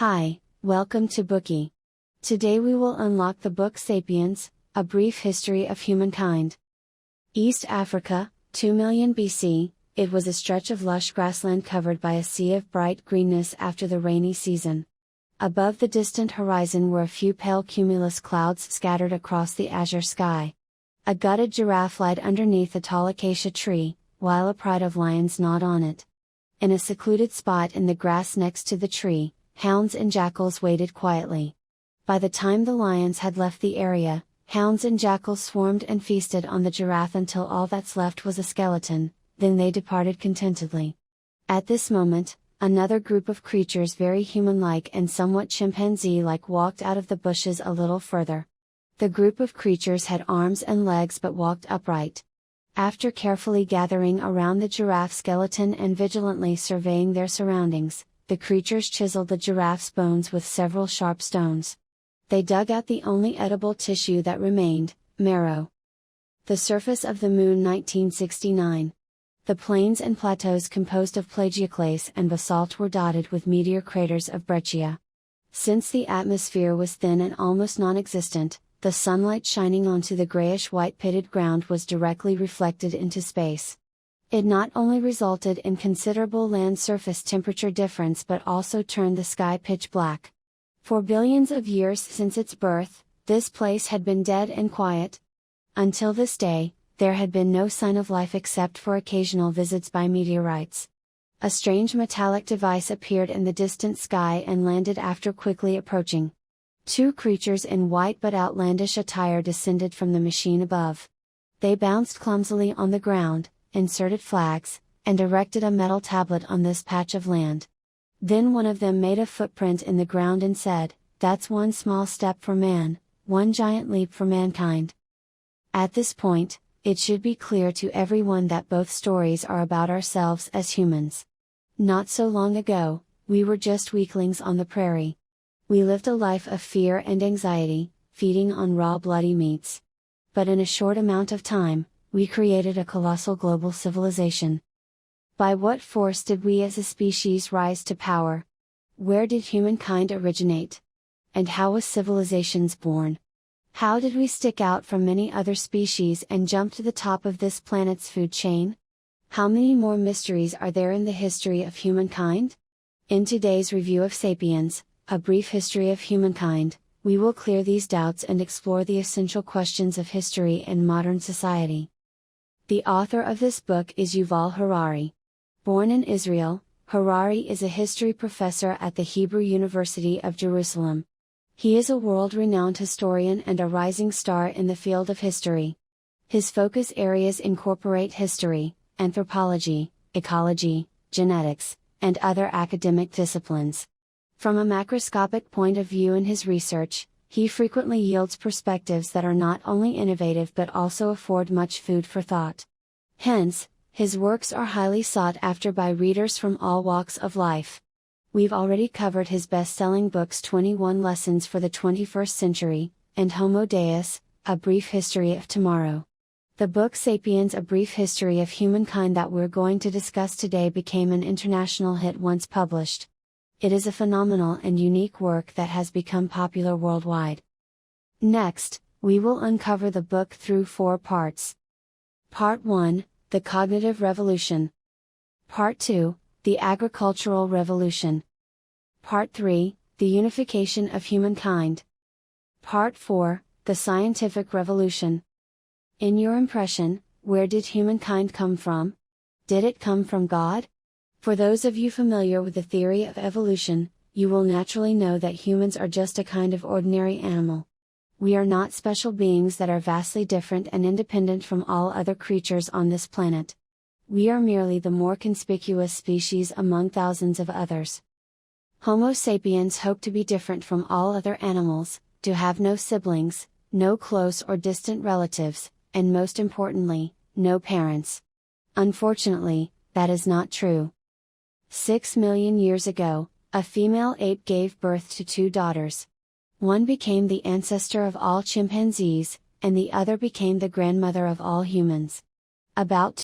Hi, welcome to Bookie. Today we will unlock the book Sapiens, A Brief History of Humankind. East Africa, 2 million BC, it was a stretch of lush grassland covered by a sea of bright greenness after the rainy season. Above the distant horizon were a few pale cumulus clouds scattered across the azure sky. A gutted giraffe lied underneath a tall acacia tree, while a pride of lions gnawed on it. In a secluded spot in the grass next to the tree, hounds and jackals waited quietly. By the time the lions had left the area, hounds and jackals swarmed and feasted on the giraffe until all that's left was a skeleton, then they departed contentedly. At this moment, another group of creatures very human-like and somewhat chimpanzee-like walked out of the bushes a little further. The group of creatures had arms and legs but walked upright. After carefully gathering around the giraffe skeleton and vigilantly surveying their surroundings, the creatures chiseled the giraffe's bones with several sharp stones. They dug out the only edible tissue that remained, marrow. The surface of the moon 1969. The plains and plateaus composed of plagioclase and basalt were dotted with meteor craters of breccia. Since the atmosphere was thin and almost non-existent, the sunlight shining onto the grayish-white pitted ground was directly reflected into space. It not only resulted in considerable land surface temperature difference but also turned the sky pitch black. For billions of years since its birth, this place had been dead and quiet. Until this day, there had been no sign of life except for occasional visits by meteorites. A strange metallic device appeared in the distant sky and landed after quickly approaching. Two creatures in white but outlandish attire descended from the machine above. They bounced clumsily on the ground, inserted flags, and erected a metal tablet on this patch of land. Then one of them made a footprint in the ground and said, "That's one small step for man, one giant leap for mankind." At this point, it should be clear to everyone that both stories are about ourselves as humans. Not so long ago, we were just weaklings on the prairie. We lived a life of fear and anxiety, feeding on raw bloody meats. But in a short amount of time, we created a colossal global civilization. By what force did we as a species rise to power? Where did humankind originate? And how was civilizations born? How did we stick out from many other species and jump to the top of this planet's food chain? How many more mysteries are there in the history of humankind? In today's review of Sapiens, A Brief History of Humankind, we will clear these doubts and explore the essential questions of history and modern society. The author of this book is Yuval Harari. Born in Israel, Harari is a history professor at the Hebrew University of Jerusalem. He is a world-renowned historian and a rising star in the field of history. His focus areas incorporate history, anthropology, ecology, genetics, and other academic disciplines. From a macroscopic point of view in his research, he frequently yields perspectives that are not only innovative but also afford much food for thought. Hence, his works are highly sought after by readers from all walks of life. We've already covered his best-selling books 21 Lessons for the 21st Century, and Homo Deus, A Brief History of Tomorrow. The book Sapiens, A Brief History of Humankind that we're going to discuss today became an international hit once published. It is a phenomenal and unique work that has become popular worldwide. Next, we will uncover the book through 4 parts. Part 1, The Cognitive Revolution. Part 2, The Agricultural Revolution. Part 3, The Unification of Humankind. Part 4, The Scientific Revolution. In your impression, where did humankind come from? Did it come from God? For those of you familiar with the theory of evolution, you will naturally know that humans are just a kind of ordinary animal. We are not special beings that are vastly different and independent from all other creatures on this planet. We are merely the more conspicuous species among thousands of others. Homo sapiens hope to be different from all other animals, to have no siblings, no close or distant relatives, and most importantly, no parents. Unfortunately, that is not true. 6 million years ago, a female ape gave birth to 2 daughters. One became the ancestor of all chimpanzees, and the other became the grandmother of all humans. About